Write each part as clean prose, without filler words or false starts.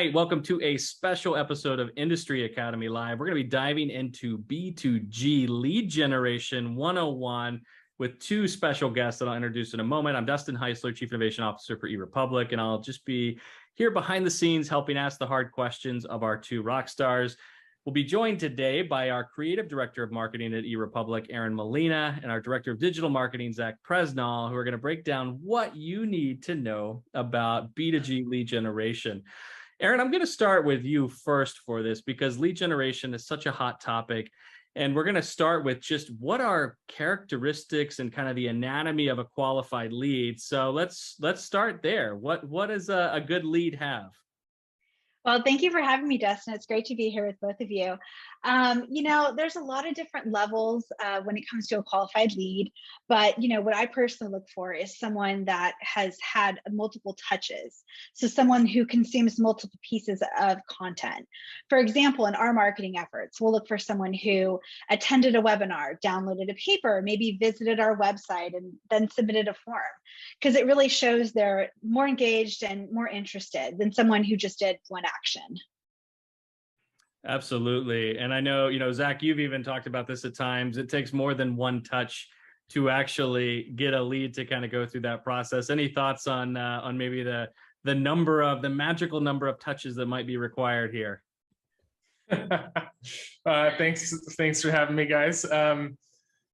right, welcome to a special episode of Industry Academy Live. We're going to be diving into B2G lead generation 101 with two special guests that I'll introduce in a moment. I'm Dustin Haisler, Chief Innovation Officer for e.Republic, and I'll just be here behind the scenes helping ask the hard questions of our two rock stars. We'll be joined today by our Creative Director of Marketing at e.Republic, Erin Molina, and our Director of Digital Marketing, Zach Presnall, who are going to break down what you need to know about B2G lead generation. Erin, I'm going to start with you first for this because lead generation is such a hot topic. And we're going to start with just what are characteristics and kind of the anatomy of a qualified lead. So let's start there. What does a good lead have? Well, thank you for having me, Dustin. It's great to be here with both of you. There's a lot of different levels when it comes to a qualified lead, but what I personally look for is someone that has had multiple touches. So someone who consumes multiple pieces of content. For example, in our marketing efforts, we'll look for someone who attended a webinar, downloaded a paper, maybe visited our website, and then submitted a form, because it really shows they're more engaged and more interested than someone who just did one action. Absolutely. And I know, Zach, you've even talked about this at times. It takes more than one touch to actually get a lead to kind of go through that process. Any thoughts on maybe the magical number of touches that might be required here? Thanks for having me, guys. I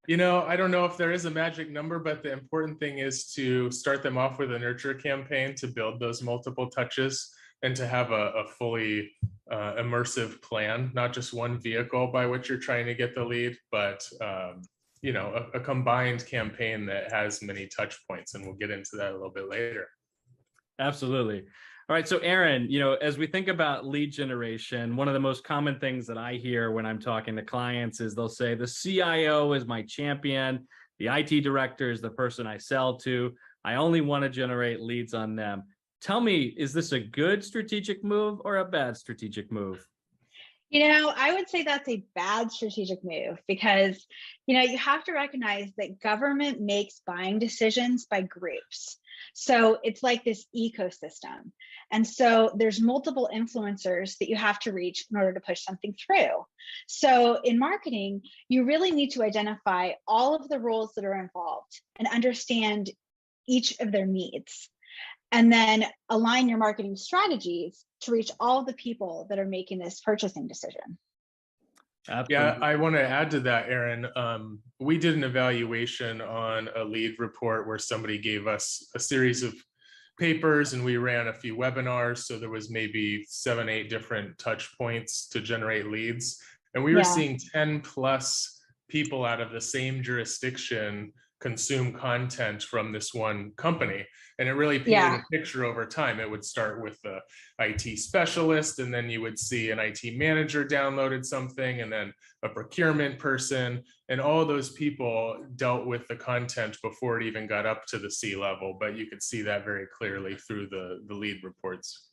don't know if there is a magic number, but the important thing is to start them off with a nurture campaign to build those multiple touches and to have a fully immersive plan, not just one vehicle by which you're trying to get the lead, but a combined campaign that has many touch points, and we'll get into that a little bit later. Absolutely. All right, so Erin, as we think about lead generation, one of the most common things that I hear when I'm talking to clients is they'll say the CIO is my champion, the IT director is the person I sell to, I only want to generate leads on them. Tell me, is this a good strategic move or a bad strategic move? I would say that's a bad strategic move because, you have to recognize that government makes buying decisions by groups. So it's like this ecosystem. And so there's multiple influencers that you have to reach in order to push something through. So in marketing, you really need to identify all of the roles that are involved and understand each of their needs. And then align your marketing strategies to reach all the people that are making this purchasing decision. Absolutely. Yeah, I want to add to that, Erin. We did an evaluation on a lead report where somebody gave us a series of papers and we ran a few webinars. So there was maybe 7-8 different touch points to generate leads. And we were seeing 10 plus people out of the same jurisdiction consume content from this one company. And it really painted a picture over time. It would start with the IT specialist, and then you would see an IT manager downloaded something, and then a procurement person, and all those people dealt with the content before it even got up to the C-level. But you could see that very clearly through the lead reports.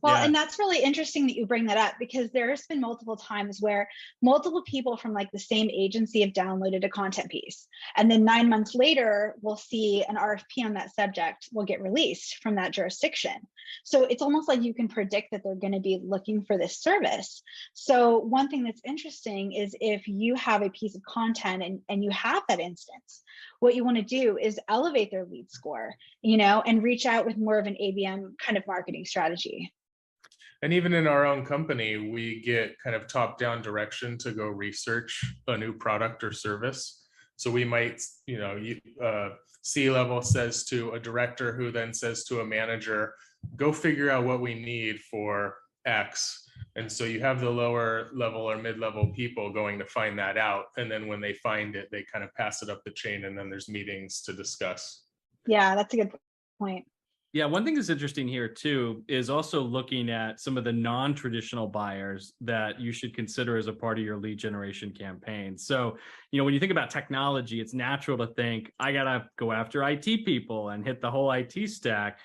Well, and that's really interesting that you bring that up, because there's been multiple times where multiple people from like the same agency have downloaded a content piece. And then 9 months later, we'll see an RFP on that subject will get released from that jurisdiction. So it's almost like you can predict that they're going to be looking for this service. So one thing that's interesting is if you have a piece of content and you have that instance, what you want to do is elevate their lead score, and reach out with more of an ABM kind of marketing strategy. And even in our own company, we get kind of top-down direction to go research a new product or service. So we might, C-level says to a director who then says to a manager, go figure out what we need for X. And so you have the lower level or mid-level people going to find that out. And then when they find it, they kind of pass it up the chain, and then there's meetings to discuss. Yeah, that's a good point. Yeah, one thing that's interesting here too is also looking at some of the non-traditional buyers that you should consider as a part of your lead generation campaign. So, when you think about technology, it's natural to think, I gotta go after IT people and hit the whole IT stack.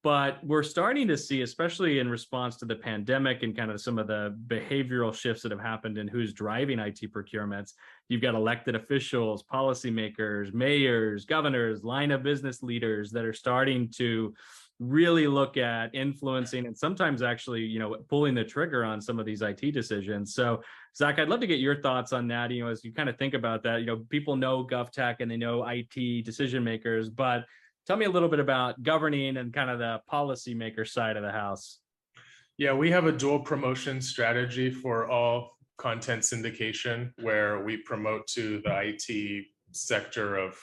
But we're starting to see, especially in response to the pandemic and kind of some of the behavioral shifts that have happened in who's driving IT procurements, you've got elected officials, policymakers, mayors, governors, line of business leaders that are starting to really look at influencing and sometimes actually, pulling the trigger on some of these IT decisions. So Zach, I'd love to get your thoughts on that. As you kind of think about that, people know GovTech and they know IT decision makers, but tell me a little bit about governing and kind of the policymaker side of the house. Yeah, we have a dual promotion strategy for all content syndication where we promote to the IT sector of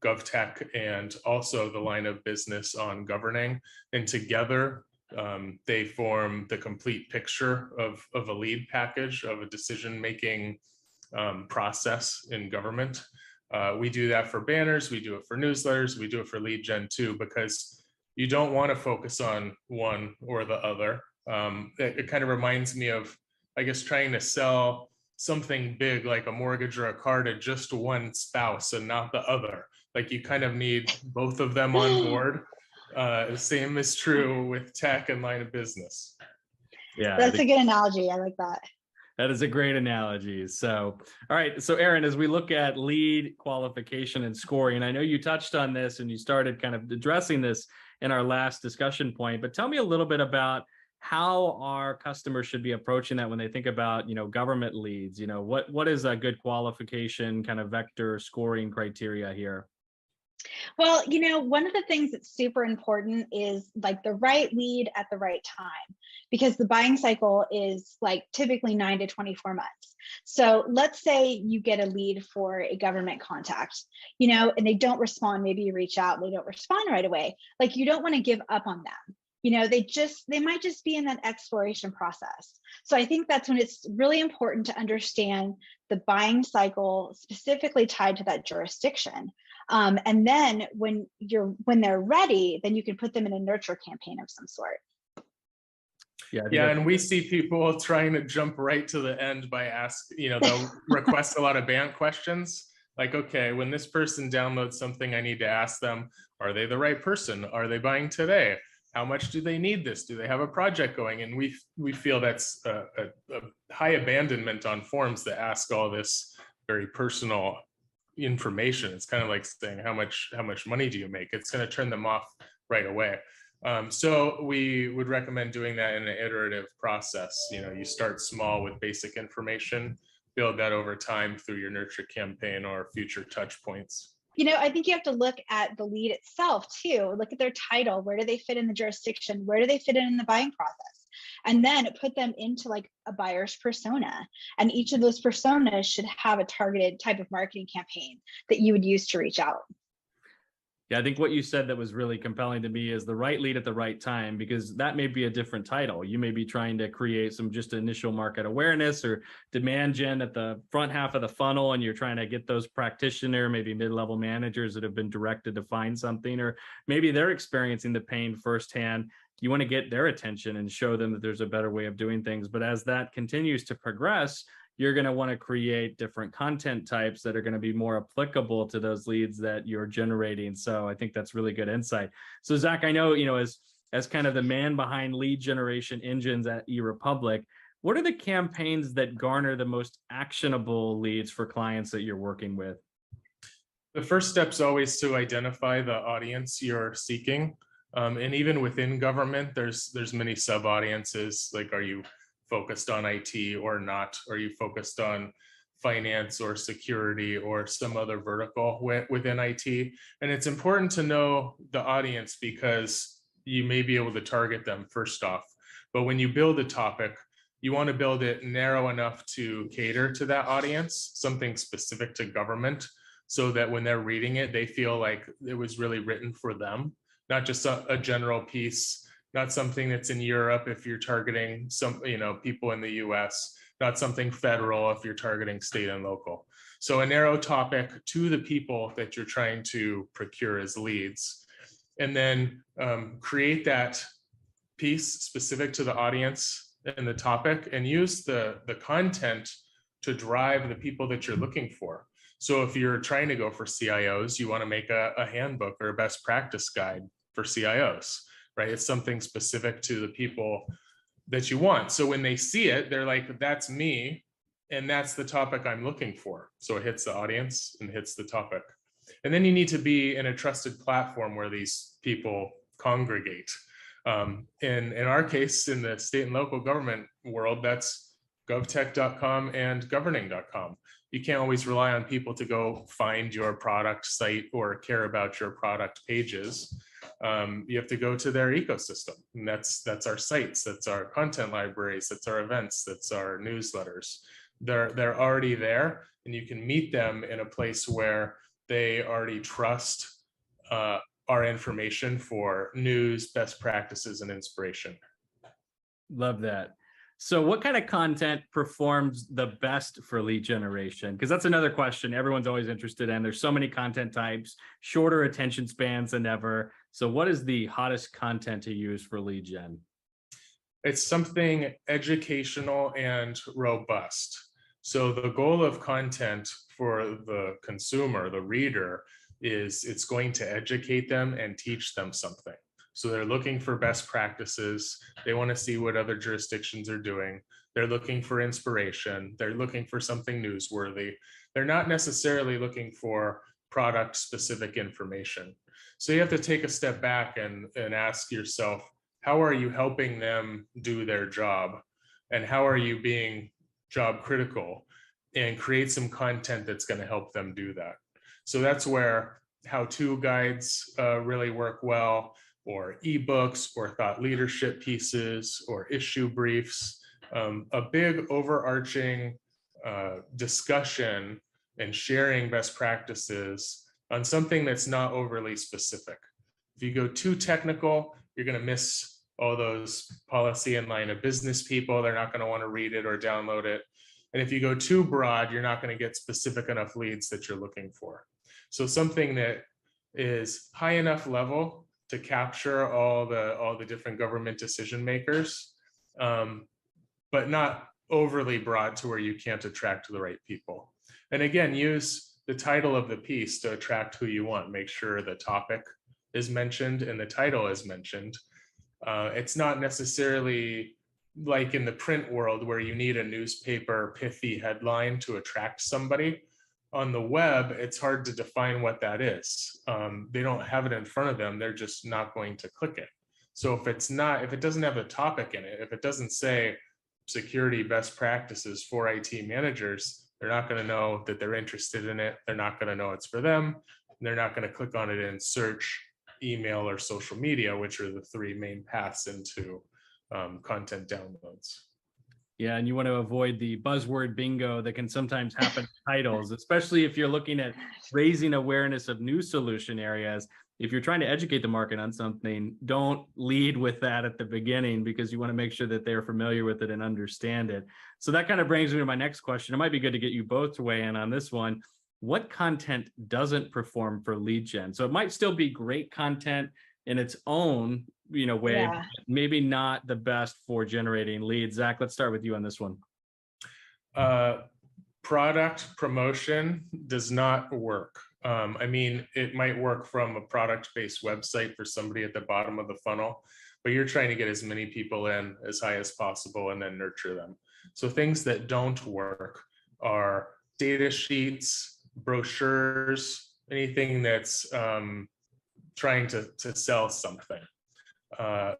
GovTech and also the line of business on governing. And together, they form the complete picture of a lead package of a decision-making process in government. We do that for banners, we do it for newsletters, we do it for lead gen too, because you don't want to focus on one or the other. It kind of reminds me of, I guess, trying to sell something big like a mortgage or a car to just one spouse and not the other. Like you kind of need both of them on board. Same is true with tech and line of business. Yeah, that's a good analogy. I like that. That is a great analogy. So, all right. So Erin, as we look at lead qualification and scoring, I know you touched on this and you started kind of addressing this in our last discussion point, but tell me a little bit about how our customers should be approaching that when they think about, government leads. What is a good qualification kind of vector scoring criteria here? Well, one of the things that's super important is like the right lead at the right time, because the buying cycle is like typically 9 to 24 months. So let's say you get a lead for a government contact, and they don't respond. Maybe you reach out, they don't respond right away. Like you don't want to give up on them. They might just be in that exploration process. So I think that's when it's really important to understand the buying cycle specifically tied to that jurisdiction. And then when they're ready, then you can put them in a nurture campaign of some sort. Yeah, and we see people trying to jump right to the end by they'll request a lot of BANT questions. Like, okay, when this person downloads something, I need to ask them, are they the right person? Are they buying today? How much do they need this? Do they have a project going? And we feel that's a high abandonment on forms that ask all this very personal information. It's kind of like saying, how much money do you make? It's going to turn them off right away. So we would recommend doing that in an iterative process. You start small with basic information, build that over time through your nurture campaign or future touch points. I think you have to look at the lead itself too. Look at their title. Where do they fit in the jurisdiction? Where do they fit in the buying process? And then put them into like a buyer's persona. And each of those personas should have a targeted type of marketing campaign that you would use to reach out. Yeah, I think what you said that was really compelling to me is the right lead at the right time, because that may be a different title. You may be trying to create some just initial market awareness or demand gen at the front half of the funnel, and you're trying to get those practitioner, maybe mid-level managers that have been directed to find something, or maybe they're experiencing the pain firsthand. You want to get their attention and show them that there's a better way of doing things. But as that continues to progress, you're going to want to create different content types that are going to be more applicable to those leads that you're generating. So I think that's really good insight. So Zach, I know, as kind of the man behind lead generation engines at e.Republic, what are the campaigns that garner the most actionable leads for clients that you're working with? The first step is always to identify the audience you're seeking. And even within government, there's many sub audiences. Like, are you focused on IT or not? Are you focused on finance or security or some other vertical within IT? And it's important to know the audience because you may be able to target them first off. But when you build a topic, you want to build it narrow enough to cater to that audience, something specific to government, so that when they're reading it, they feel like it was really written for them, not just a general piece, not something that's in Europe if you're targeting some, people in the US, not something federal if you're targeting state and local. So a narrow topic to the people that you're trying to procure as leads, and then create that piece specific to the audience and the topic, and use the content to drive the people that you're looking for. So if you're trying to go for CIOs, you want to make a handbook or a best practice guide for CIOs. Right? It's something specific to the people that you want. So when they see it, they're like, that's me. And that's the topic I'm looking for. So it hits the audience and hits the topic. And then you need to be in a trusted platform where these people congregate. In our case, in the state and local government world, that's govtech.com and governing.com. You can't always rely on people to go find your product site or care about your product pages. You have to go to their ecosystem, and that's our sites, that's our content libraries, that's our events, that's our newsletters. They're already there, and you can meet them in a place where they already trust our information for news, best practices, and inspiration. Love that. So what kind of content performs the best for lead generation? Because that's another question everyone's always interested in. There's so many content types, shorter attention spans than ever. So what is the hottest content to use for lead gen? It's something educational and robust. So the goal of content for the consumer, the reader, is it's going to educate them and teach them something. So they're looking for best practices. They want to see what other jurisdictions are doing. They're looking for inspiration. They're looking for something newsworthy. They're not necessarily looking for product specific information. So you have to take a step back and ask yourself, how are you helping them do their job? And how are you being job critical? And create some content that's going to help them do that. So that's where how-to guides really work well, or ebooks, or thought leadership pieces, or issue briefs. A big overarching discussion and sharing best practices on something that's not overly specific. If you go too technical, you're going to miss all those policy and line of business people. They're not going to want to read it or download it. And if you go too broad, you're not going to get specific enough leads that you're looking for. So something that is high enough level to capture all the different government decision makers, but not overly broad to where you can't attract the right people. And again, use the title of the piece to attract who you want. Make sure the topic is mentioned and the title is mentioned. It's not necessarily like in the print world where you need a newspaper pithy headline to attract somebody. On the web, it's hard to define what that is. They don't have it in front of them. They're just not going to click it. So if it doesn't have a topic in it, if it doesn't say security best practices for IT managers, they're not going to know that they're interested in it. They're not going to know it's for them. They're not going to click on it in search, email, or social media, which are the three main paths into content downloads. Yeah, and you want to avoid the buzzword bingo that can sometimes happen in titles, especially if you're looking at raising awareness of new solution areas. If you're trying to educate the market on something, don't lead with that at the beginning, because you want to make sure that they're familiar with it and understand it. So that kind of brings me to my next question. It might be good to get you both to weigh in on this one. What content doesn't perform for lead gen? So it might still be great content in its own way, Yeah. maybe not the best for generating leads. Zach, let's start with you on this one. Product promotion does not work. I mean, it might work from a product-based website for somebody at the bottom of the funnel, but you're trying to get as many people in as high as possible and then nurture them. So things that don't work are data sheets, brochures, anything that's trying to sell something.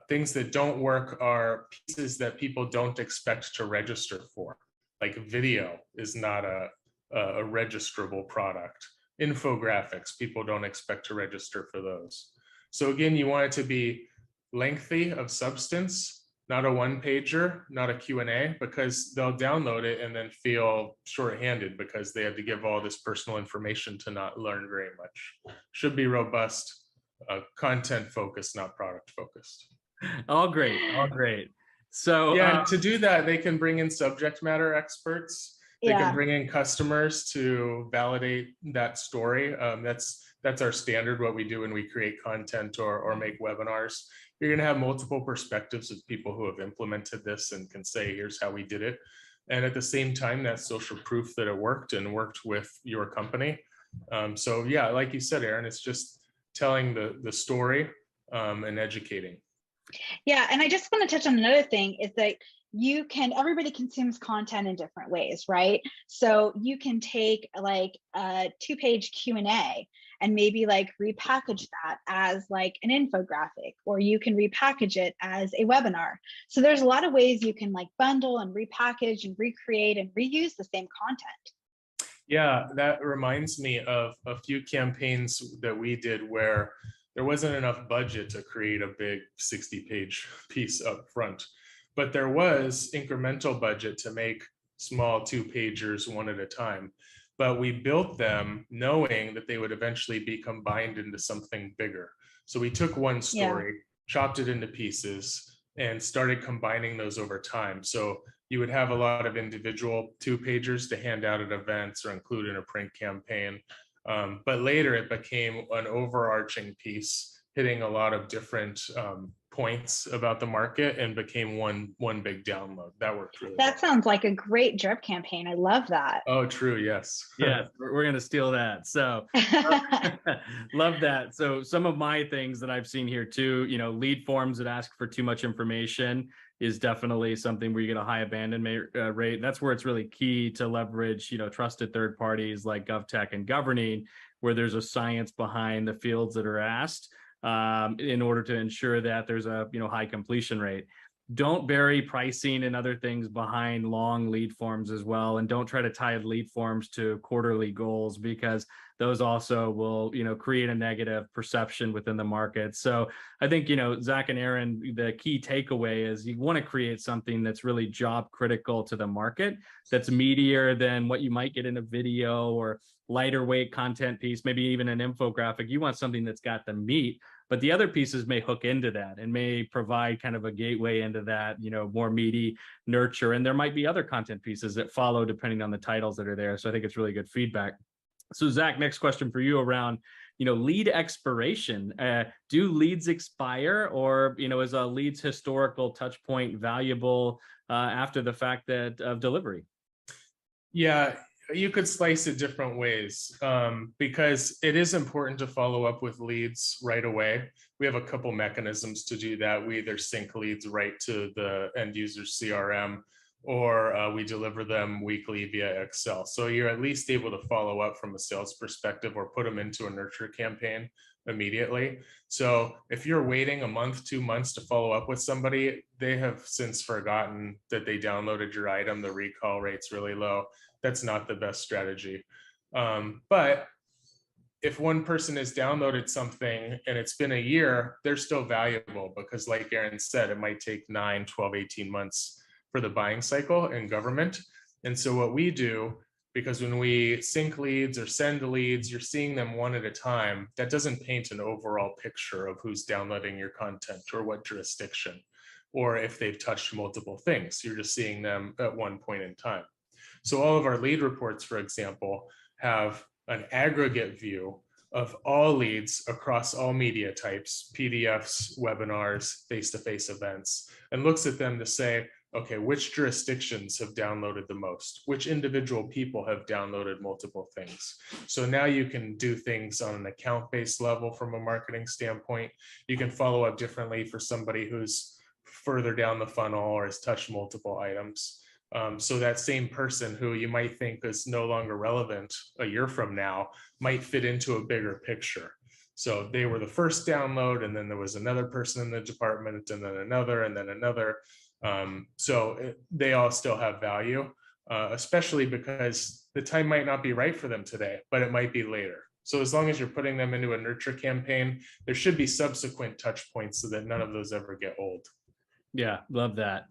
Things that don't work are pieces that people don't expect to register for. Like video is not a registrable product. Infographics, people don't expect to register for those. So again, you want it to be lengthy of substance, not a one-pager, not a Q&A, because they'll download it and then feel shorthanded because they had to give all this personal information to not learn very much. Should be robust, content focused, not product focused. All great, all great. So yeah, to do that, they can bring in subject matter experts. They Yeah. can bring in customers to validate that story. That's our standard, what we do when we create content or make webinars. You're going to have multiple perspectives of people who have implemented this and can say, here's how we did it. And at the same time, that's social proof that it worked and worked with your company. So yeah, like you said, Erin, it's just telling the story and educating. Yeah, and I just want to touch on another thing is that everybody consumes content in different ways, right? So you can take like a 2-page Q&A and maybe like repackage that as like an infographic, or you can repackage it as a webinar. So there's a lot of ways you can like bundle and repackage and recreate and reuse the same content. Yeah, that reminds me of a few campaigns that we did where there wasn't enough budget to create a big 60-page piece up front, but there was incremental budget to make small 2-pagers one at a time. But we built them knowing that they would eventually be combined into something bigger. So we took one story, chopped it into pieces, and started combining those over time. So you would have a lot of individual 2-pagers to hand out at events or include in a print campaign. But later it became an overarching piece, hitting a lot of different points about the market, and became one big download. That worked really well. That sounds like a great drip campaign. I love that. Oh, true. Yes. Yeah, we're going to steal that. So love that. So some of my things that I've seen here too, lead forms that ask for too much information is definitely something where you get a high abandonment rate. That's where it's really key to leverage, trusted third parties like GovTech and Governing, where there's a science behind the fields that are asked in order to ensure that there's a high completion rate. Don't bury pricing and other things behind long lead forms as well. And don't try to tie lead forms to quarterly goals, because those also will, create a negative perception within the market. So I think, Zach and Erin, the key takeaway is you want to create something that's really job critical to the market, that's meatier than what you might get in a video, or lighter weight content piece, maybe even an infographic. You want something that's got the meat, but the other pieces may hook into that and may provide kind of a gateway into that, more meaty nurture. And there might be other content pieces that follow depending on the titles that are there. So I think it's really good feedback. So Zach, next question for you around, lead expiration. Do leads expire, or, is a lead's historical touch point valuable after the fact of delivery? Yeah, you could slice it different ways, because it is important to follow up with leads right away. We have a couple mechanisms to do that. We either sync leads right to the end user's CRM, or we deliver them weekly via Excel. So you're at least able to follow up from a sales perspective, or put them into a nurture campaign immediately. So if you're waiting a month, 2 months to follow up with somebody, they have since forgotten that they downloaded your item. The recall rate's really low. That's not the best strategy. But if one person has downloaded something and it's been a year, they're still valuable, because like Erin said, it might take 9, 12, 18 months for the buying cycle in government. And so what we do, because when we sync leads or send leads, you're seeing them one at a time. That doesn't paint an overall picture of who's downloading your content or what jurisdiction, or if they've touched multiple things. You're just seeing them at one point in time. So all of our lead reports, for example, have an aggregate view of all leads across all media types, PDFs, webinars, face-to-face events, and looks at them to say, okay, which jurisdictions have downloaded the most? Which individual people have downloaded multiple things? So now you can do things on an account-based level from a marketing standpoint. You can follow up differently for somebody who's further down the funnel or has touched multiple items. So that same person who you might think is no longer relevant a year from now might fit into a bigger picture. So they were the first download, and then there was another person in the department, and then another, and then another. They all still have value, especially because the time might not be right for them today, but it might be later. So as long as you're putting them into a nurture campaign, there should be subsequent touch points so that none of those ever get old. Yeah, love that.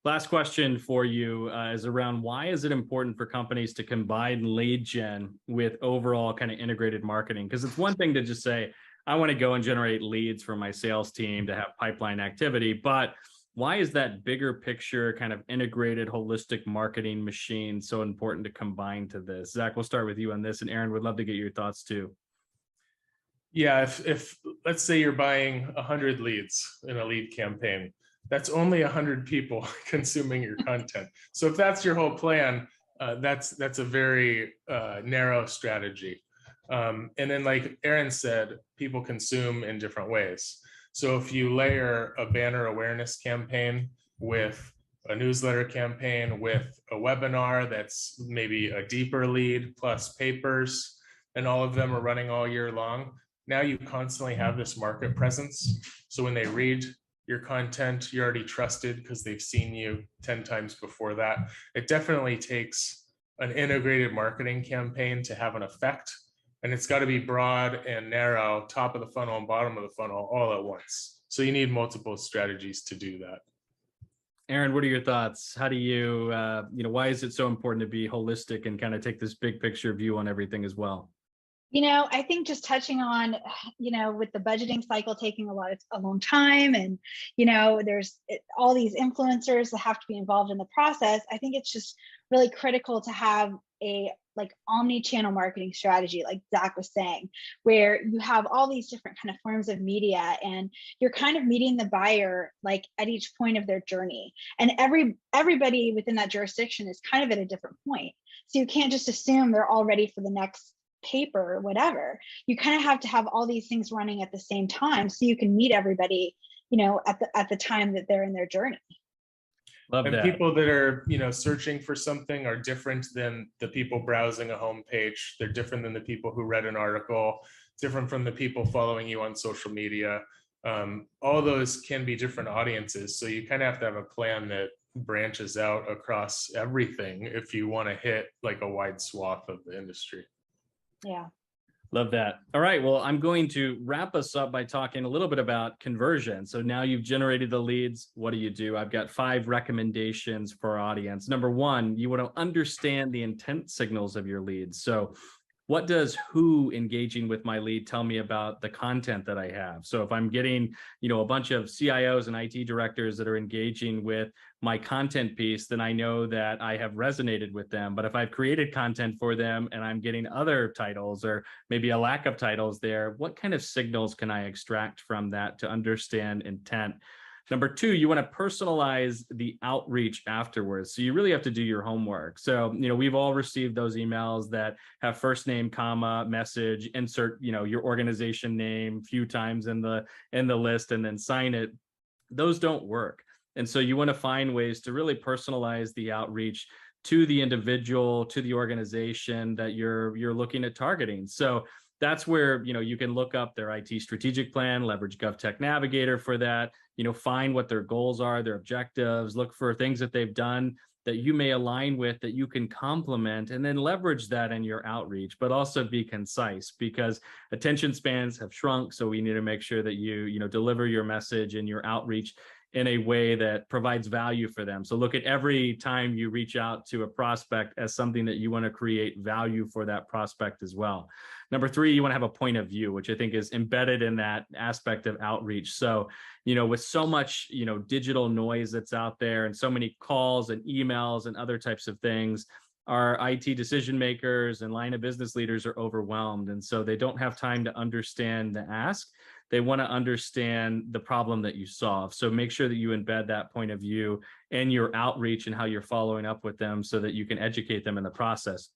Last question for you is around, why is it important for companies to combine lead gen with overall kind of integrated marketing? Because it's one thing to just say, I want to go and generate leads for my sales team to have pipeline activity, but why is that bigger picture kind of integrated holistic marketing machine so important to combine to this? Zach, we'll start with you on this, and Erin, would love to get your thoughts too. Yeah, if let's say you're buying 100 leads in a lead campaign, that's only 100 people consuming your content. So if that's your whole plan, that's a very narrow strategy. And then, like Erin said, people consume in different ways. So if you layer a banner awareness campaign with a newsletter campaign with a webinar that's maybe a deeper lead plus papers, and all of them are running all year long, now you constantly have this market presence. So when they read your content, you're already trusted because they've seen you 10 times before that. It definitely takes an integrated marketing campaign to have an effect. And it's got to be broad and narrow, top of the funnel and bottom of the funnel all at once. So you need multiple strategies to do that. Erin, what are your thoughts? How do you, why is it so important to be holistic and kind of take this big picture view on everything as well? I think just touching on, with the budgeting cycle taking a long time, and, there's all these influencers that have to be involved in the process. I think it's just really critical to have a omni-channel marketing strategy, like Zach was saying, where you have all these different kind of forms of media, and you're kind of meeting the buyer like at each point of their journey. And everybody within that jurisdiction is kind of at a different point. So you can't just assume they're all ready for the next paper or whatever. You kind of have to have all these things running at the same time so you can meet everybody, at the time that they're in their journey. Love and that. People that are, searching for something are different than the people browsing a homepage. They're different than the people who read an article, different from the people following you on social media. All those can be different audiences. So you kind of have to have a plan that branches out across everything if you want to hit like a wide swath of the industry. Yeah. Love that. All right. Well, I'm going to wrap us up by talking a little bit about conversion. So now you've generated the leads. What do? I've got 5 recommendations for our audience. Number 1, you want to understand the intent signals of your leads. So what does who engaging with my lead tell me about the content that I have? So if I'm getting, a bunch of CIOs and IT directors that are engaging with my content piece, then I know that I have resonated with them. But if I've created content for them and I'm getting other titles or maybe a lack of titles there, what kind of signals can I extract from that to understand intent? Number 2, you want to personalize the outreach afterwards. So you really have to do your homework. So, we've all received those emails that have first name, comma, message, insert, your organization name a few times in the list and then sign it. Those don't work. And so you want to find ways to really personalize the outreach to the individual, to the organization that you're looking at targeting. So that's where, you can look up their IT strategic plan, leverage GovTech Navigator for that, find what their goals are, their objectives, look for things that they've done that you may align with that you can complement, and then leverage that in your outreach, but also be concise because attention spans have shrunk. So we need to make sure that you deliver your message and your outreach in a way that provides value for them. So look at every time you reach out to a prospect as something that you want to create value for that prospect as well. Number 3, you want to have a point of view, which I think is embedded in that aspect of outreach. So, with so much, digital noise that's out there and so many calls and emails and other types of things, our IT decision makers and line of business leaders are overwhelmed. And so they don't have time to understand the ask. They want to understand the problem that you solve. So make sure that you embed that point of view in your outreach and how you're following up with them so that you can educate them in the process.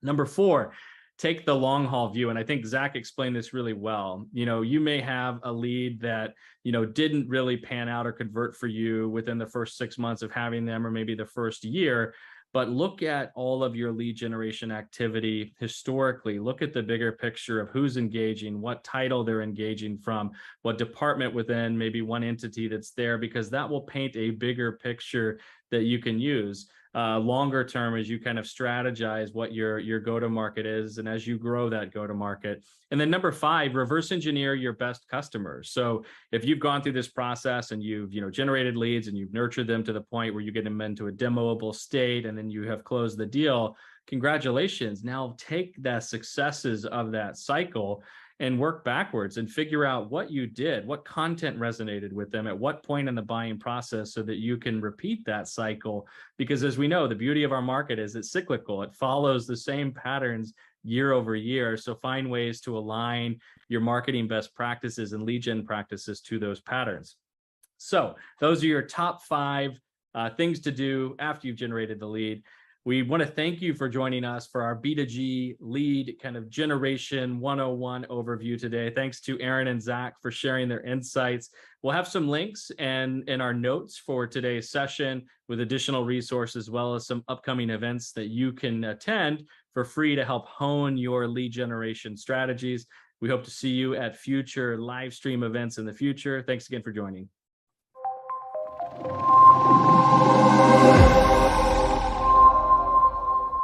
Number 4, take the long haul view. And I think Zach explained this really well. You may have a lead that, didn't really pan out or convert for you within the first 6 months of having them, or maybe the first year. But look at all of your lead generation activity historically. Look at the bigger picture of who's engaging, what title they're engaging from, what department within maybe one entity that's there, because that will paint a bigger picture that you can use longer term as you kind of strategize what your go-to-market is and as you grow that go-to-market. And then number 5, reverse engineer your best customers. So if you've gone through this process and you've generated leads and you've nurtured them to the point where you get them into a demoable state and then you have closed the deal, congratulations. Now take the successes of that cycle and work backwards and figure out what you did, what content resonated with them, at what point in the buying process, so that you can repeat that cycle. Because as we know, the beauty of our market is it's cyclical. It follows the same patterns year over year. So find ways to align your marketing best practices and lead gen practices to those patterns. So those are your top 5 things to do after you've generated the lead. We want to thank you for joining us for our B2G lead kind of generation 101 overview today. Thanks to Erin and Zach for sharing their insights. We'll have some links and in our notes for today's session with additional resources, as well as some upcoming events that you can attend for free to help hone your lead generation strategies. We hope to see you at future live stream events in the future. Thanks again for joining.